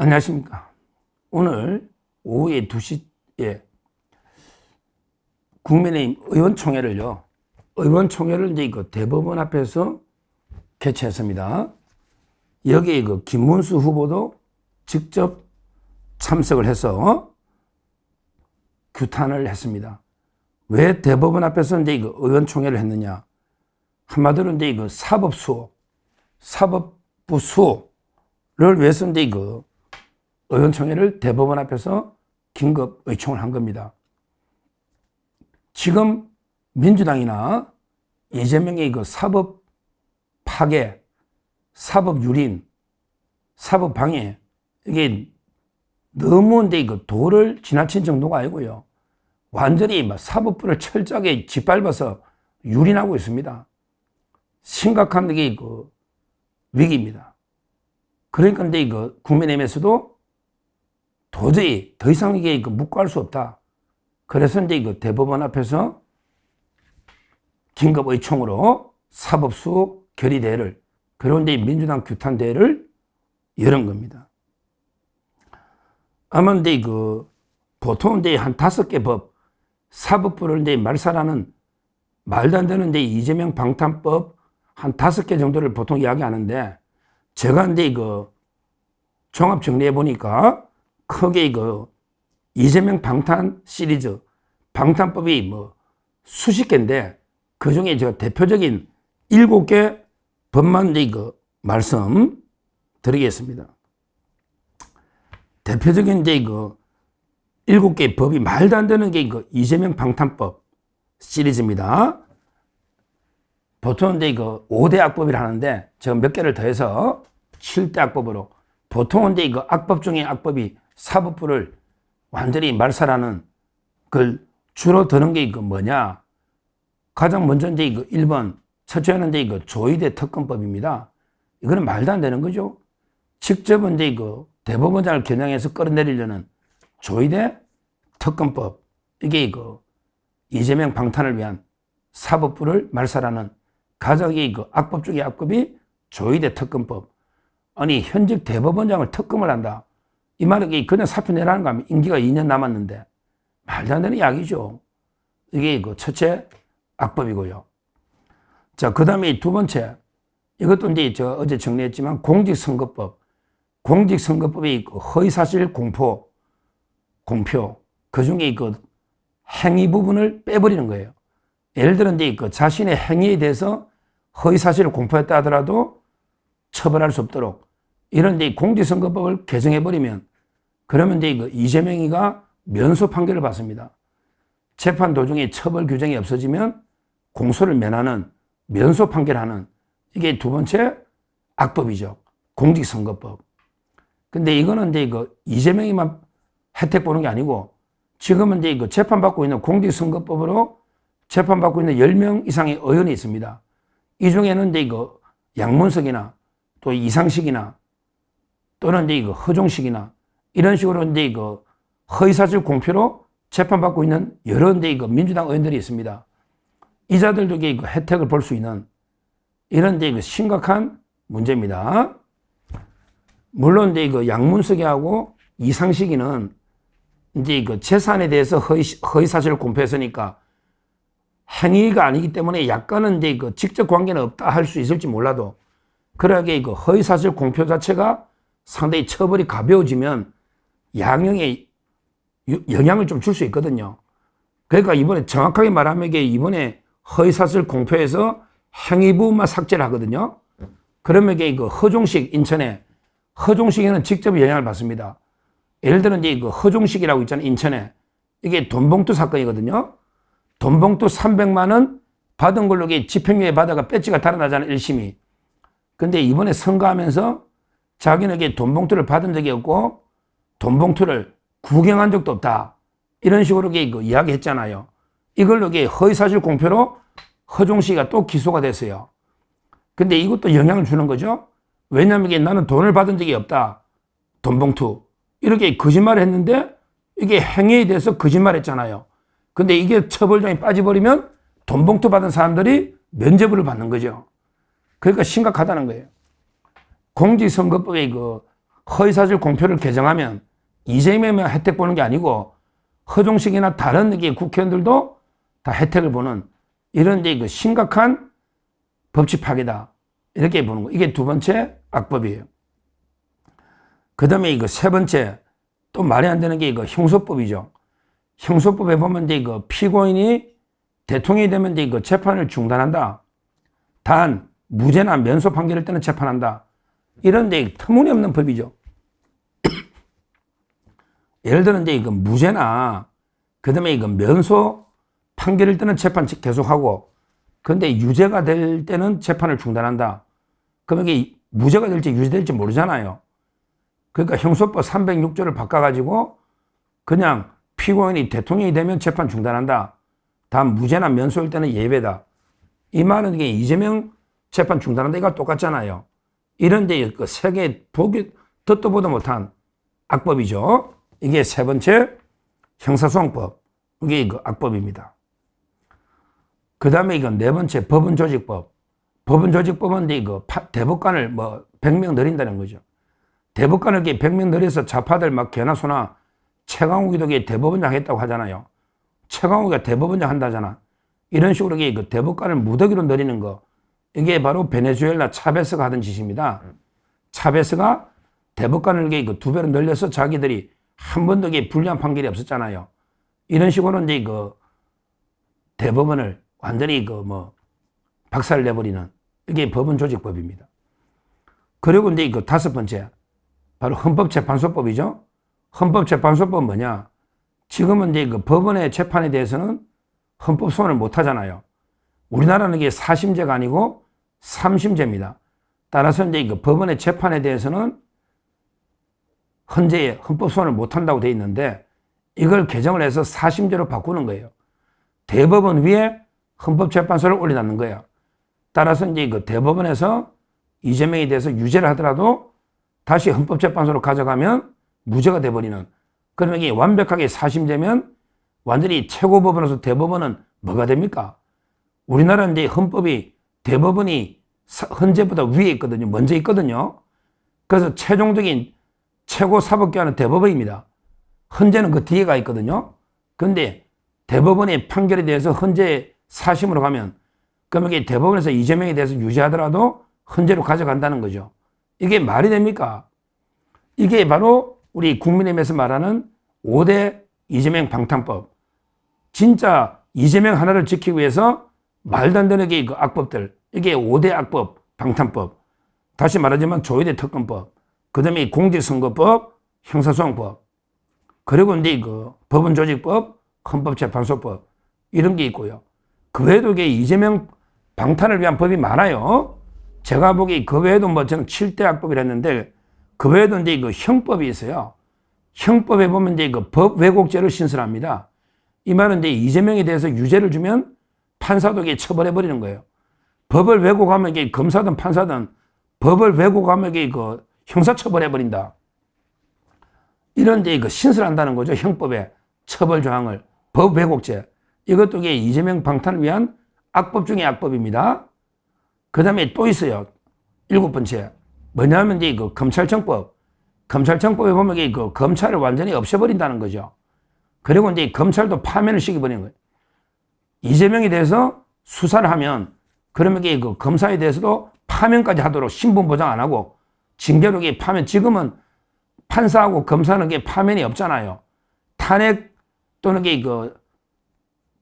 안녕하십니까. 오늘 오후에 2시에 국민의힘 의원총회를 이제 대법원 앞에서 개최했습니다. 여기에 김문수 후보도 직접 참석을 해서 규탄을 했습니다. 왜 대법원 앞에서 이제 의원총회를 했느냐? 한마디로 이제 사법부 수호를 위해서 이제 의원총회를 대법원 앞에서 긴급 의총을 한 겁니다. 지금 민주당이나 이재명의 사법 파괴, 사법 유린, 사법 방해, 이게 너무 이제 도를 지나친 정도가 아니고요. 완전히 사법부를 철저하게 짓밟아서 유린하고 있습니다. 심각한 게 위기입니다. 그러니까 이제 국민의힘에서도 도저히 더 이상 이게 묵고할 수 없다. 그래서 이제 대법원 앞에서 긴급 의총으로 사법수 결의대회를, 그리고 이제 민주당 규탄대회를 열은 겁니다. 아마 이제 보통 이제 한 5개 법, 사법부를 이제 말살하는 말도 안 되는 이제 이재명 방탄법 한 5개 정도를 보통 이야기하는데, 제가 이제 종합 정리해 보니까 크게 이재명 방탄 시리즈, 방탄법이 수십 개인데, 그 중에 제가 대표적인 7개 법만 이제 말씀 드리겠습니다. 대표적인 이제 7개 법이 말도 안 되는 게 이재명 방탄법 시리즈입니다. 보통 이제 5대 악법이라 하는데, 제가 몇 개를 더해서 7대 악법으로, 보통은 이제 악법 중에 악법이 사법부를 완전히 말살하는 걸 주로 드는 게 뭐냐? 가장 먼저 이제 1번, 첫째는 이제 조의대 특검법입니다. 이거는 말도 안 되는 거죠. 직접 이제 대법원장을 겨냥해서 끌어내리려는 조의대 특검법. 이게 이재명 방탄을 위한 사법부를 말살하는 가장 악법 중의 악법이 조의대 특검법. 아니, 현직 대법원장을 특검을 한다. 이 말은 그냥 사표 내라는 거 하면 임기가 2년 남았는데 말도 안 되는 이야기죠. 이게 첫째 악법이고요. 자, 그 다음에 두 번째, 이것도 이제 저 어제 정리했지만 공직선거법. 공직선거법이 허위사실 공표, 그 중에 행위 부분을 빼버리는 거예요. 예를 들어 이제 자신의 행위에 대해서 허위사실을 공표했다 하더라도 처벌할 수 없도록 이런 이제 공직선거법을 개정해버리면, 그러면 이제 이재명이가 면소 판결을 받습니다. 재판 도중에 처벌 규정이 없어지면 공소를 면하는, 면소 판결하는, 이게 두 번째 악법이죠. 공직선거법. 근데 이거는 이제 이재명이만 혜택 보는 게 아니고, 지금은 이제 재판받고 있는 공직선거법으로 재판받고 있는 10명 이상의 의원이 있습니다. 이 중에는 이제 양문석이나 또 이상식이나 또는 이제 허종식이나 이런 식으로 이제 허위사실 공표로 재판받고 있는 여러 이제 민주당 의원들이 있습니다. 이자들도 혜택을 볼 수 있는 이런 이제 심각한 문제입니다. 물론 이제 양문석이하고 이상식이는 이제 재산에 대해서 허위사실을 공표했으니까 행위가 아니기 때문에 약간은 이제 직접 관계는 없다 할 수 있을지 몰라도, 그러하게 허위사실 공표 자체가 상당히 처벌이 가벼워지면 양형에 영향을 좀 줄 수 있거든요. 그러니까 이번에 정확하게 말하면 이번에 허위사실 공표에서 행위 부분만 삭제를 하거든요. 그러면 허종식 인천에, 허종식에는 직접 영향을 받습니다. 예를 들어 이제 허종식이라고 있잖아요, 인천에. 이게 돈봉투 사건이거든요. 돈봉투 300만 원 받은 걸로 집행유예 받아가 배지가 달아나잖아요, 1심이. 근데 이번에 선거하면서 자기는 돈봉투를 받은 적이 없고 돈봉투를 구경한 적도 없다, 이런 식으로 이야기했잖아요. 이걸로 허위사실 공표로 허종식이가 또 기소가 됐어요. 근데 이것도 영향을 주는 거죠. 왜냐하면 나는 돈을 받은 적이 없다, 돈봉투, 이렇게 거짓말을 했는데 이게 행위에 대해서 거짓말했잖아요. 근데 이게 처벌장에 빠져버리면 돈봉투 받은 사람들이 면죄부를 받는 거죠. 그러니까 심각하다는 거예요. 공직선거법의 허위사실 공표를 개정하면 이재명만 혜택 보는 게 아니고 허종식이나 다른 국회의원들도 다 혜택을 보는 이런 그 심각한 법치 파괴다. 이렇게 보는 거. 이게 두 번째 악법이에요. 그 다음에 이거 세 번째, 또 말이 안 되는 게 이거 형소법이죠. 형소법에 보면 이거 피고인이 대통령이 되면 이거 재판을 중단한다. 단, 무죄나 면소 판결일 때는 재판한다. 이런 터무니없는 법이죠. 예를 들어 이거 무죄나, 그 다음에 이거 면소 판결일 때는 재판 계속하고, 근데 유죄가 될 때는 재판을 중단한다. 그럼 이게 무죄가 될지 유죄될지 모르잖아요. 그러니까 형소법 306조를 바꿔가지고 그냥 피고인이 대통령이 되면 재판 중단한다. 다음 무죄나 면소일 때는 예외다. 이 말은 이게 이재명 재판 중단한다. 이거 똑같잖아요. 이런데 그 세계 듣도 보도 못한 악법이죠. 이게 세 번째 형사소송법. 이게 그 악법입니다. 그 다음에 이건 네 번째 법원조직법. 법원조직법은 이거 대법관을 100명 늘린다는 거죠. 대법관을 100명 늘려서 좌파들 개나 소나 최강욱이도 대법원장 했다고 하잖아요. 최강욱이가 대법원장 한다잖아. 이런 식으로 그 대법관을 무더기로 늘리는 거. 이게 바로 베네수엘라 차베스가 하던 짓입니다. 차베스가 대법관을 두 배로 늘려서 자기들이 한 번도 불리한 판결이 없었잖아요. 이런 식으로 이제 대법원을 완전히 박살을 내버리는 이게 법원조직법입니다. 그리고 이제 다섯 번째, 바로 헌법재판소법이죠. 헌법재판소법은 뭐냐? 지금은 이제 법원의 재판에 대해서는 헌법소원을 못 하잖아요. 우리나라는 이게 4심제가 아니고 3심제입니다. 따라서 이제 법원의 재판에 대해서는 헌재에 헌법소원을 못 한다고 되어 있는데 이걸 개정을 해서 4심제로 바꾸는 거예요. 대법원 위에 헌법재판소를 올려놓는 거예요. 따라서 이제 대법원에서 이재명에 대해서 유죄를 하더라도 다시 헌법재판소로 가져가면 무죄가 돼버리는. 그러면 이게 완벽하게 4심제면 완전히 최고법원에서 대법원은 뭐가 됩니까? 우리나라는 이제 헌법이 대법원이 헌재보다 위에 있거든요. 먼저 있거든요. 그래서 최종적인 최고 사법기관은 대법원입니다. 헌재는 그 뒤에가 있거든요. 그런데 대법원의 판결에 대해서 헌재 4심으로 가면 그러면 이게 대법원에서 이재명에 대해서 유죄하더라도 헌재로 가져간다는 거죠. 이게 말이 됩니까? 이게 바로 우리 국민의힘에서 말하는 5대 이재명 방탄법. 진짜 이재명 하나를 지키기 위해서 말도 안 되는 게 그 악법들. 이게 5대 악법, 방탄법. 다시 말하자면 조의대 특검법. 그 다음에 공직선거법, 형사소송법. 그리고 이제 법원조직법, 헌법재판소법. 이런 게 있고요. 그 외에도 이게 이재명 방탄을 위한 법이 많아요. 제가 보기 그 외에도 저는 7대 악법이라 했는데 그 외에도 이제 형법이 있어요. 형법에 보면 이제 법 왜곡죄를 신설합니다. 이 말은 이제 이재명에 대해서 유죄를 주면 판사도 처벌해버리는 거예요. 법을 왜곡하면 이게 검사든 판사든 법을 왜곡하면 이게 형사처벌해버린다. 이런 이제 신설한다는 거죠. 형법에 처벌 조항을. 법 왜곡죄. 이것도 이게 이재명 방탄을 위한 악법 중에 악법입니다. 그 다음에 또 있어요. 7번째. 뭐냐면 이제 검찰청법. 검찰청법에 보면 이게 검찰을 완전히 없애버린다는 거죠. 그리고 이제 검찰도 파면을 시켜버리는 거예요. 이재명에 대해서 수사를 하면 그러면 이게 검사에 대해서도 파면까지 하도록 신분 보장 안 하고 징계로 이게 파면, 지금은 판사하고 검사는 게 파면이 없잖아요. 탄핵 또는 이게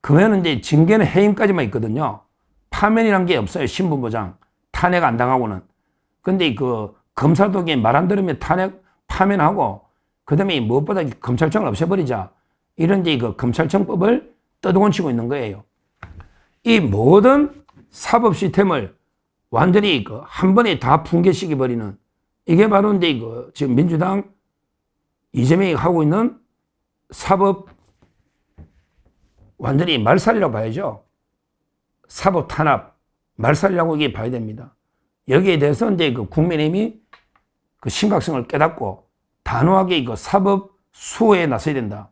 그 외에는 이제 징계는 해임까지만 있거든요. 파면이란 게 없어요. 신분 보장. 탄핵 안 당하고는. 근데 검사도 말 안 들으면 탄핵 파면하고, 그 다음에 무엇보다 검찰청을 없애버리자. 이런 이제 검찰청법을 떠들고 치고 있는 거예요. 이 모든 사법 시스템을 완전히 한 번에 다 붕괴시켜버리는, 이게 바로 이제 지금 민주당 이재명이 하고 있는 사법 완전히 말살이라고 봐야죠. 사법 탄압, 말살이라고 이게 봐야 됩니다. 여기에 대해서 이제 국민의힘이 심각성을 깨닫고 단호하게 사법 수호에 나서야 된다.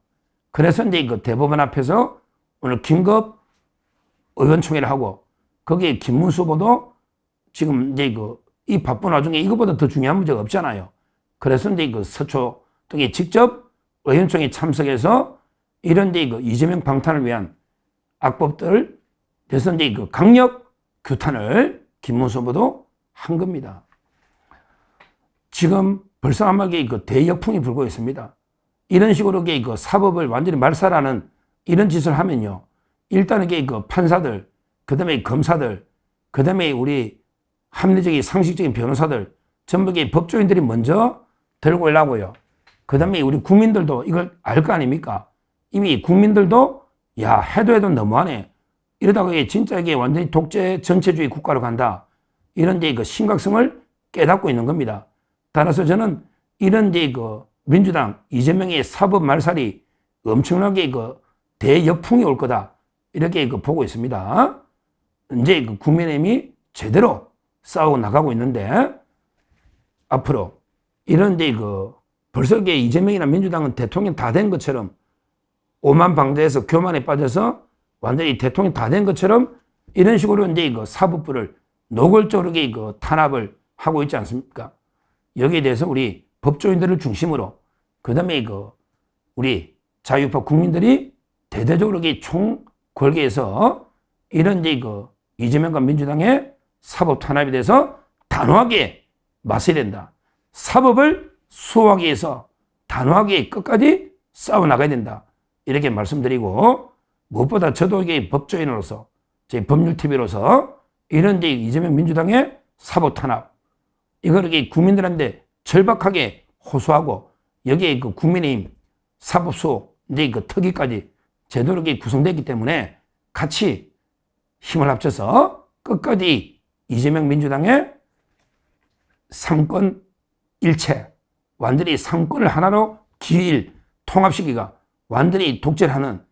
그래서 이제 대법원 앞에서 오늘 긴급 의원총회를 하고 거기에 김문수 후보도 지금 이제 이 바쁜 와중에 이것보다 더 중요한 문제가 없잖아요. 그래서 이제 그 서초 등이 직접 의원총회에 참석해서 이런 이제 그 이재명 방탄을 위한 악법들, 그래서 이제 그 강력 규탄을 김문수 후보도 한 겁니다. 지금 벌써 아마 그 대역풍이 불고 있습니다. 이런 식으로 그 사법을 완전히 말살하는 이런 짓을 하면요. 일단은 그 판사들, 그 다음에 검사들, 그 다음에 우리 합리적인 상식적인 변호사들, 전부 법조인들이 먼저 들고 오려고요. 그 다음에 우리 국민들도 이걸 알 거 아닙니까? 이미 국민들도 야, 해도 너무하네. 이러다가 진짜 이게 완전히 독재 전체주의 국가로 간다. 이런 그 심각성을 깨닫고 있는 겁니다. 따라서 저는 이런 그 민주당 이재명의 사법 말살이 엄청나게 그 대역풍이 올 거다. 이렇게 보고 있습니다. 이제 그 국민의힘이 제대로 싸우고 나가고 있는데 앞으로 이런 그 벌써 이재명이나 민주당은 대통령 다 된 것처럼 오만방자해서 교만에 빠져서 완전히 대통령 다 된 것처럼 이런 식으로 이제 그 사법부를 노골적으로 그 탄압을 하고 있지 않습니까? 여기에 대해서 우리 법조인들을 중심으로 그 다음에 그 우리 자유파 국민들이 대대적으로 총궐기해서 이런 이제 그 이재명과 민주당의 사법 탄압에 대해서 단호하게 맞서야 된다. 사법을 수호하기 위해서 단호하게 끝까지 싸워나가야 된다. 이렇게 말씀드리고 무엇보다 저도 이게 법조인으로서 저희 법률TV로서 이런 이제 이재명 민주당의 사법 탄압 이걸 국민들한테 절박하게 호소하고 여기에 그 국민의힘 사법수호 이제 그 특위까지 제대로 구성되기 때문에 같이 힘을 합쳐서 끝까지 이재명 민주당의 삼권 일체 완전히 삼권을 하나로 기일 통합시키가 완전히 독재하는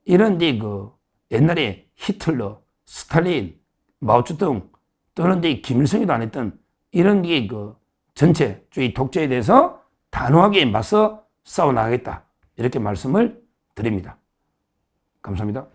이런 이제 그 옛날에 히틀러, 스탈린, 마오쩌둥 또는 이제 김일성이도 안 했던 이런 게 그 전체주의 독재에 대해서 단호하게 맞서 싸워 나가겠다. 이렇게 말씀을 드립니다. 감사합니다.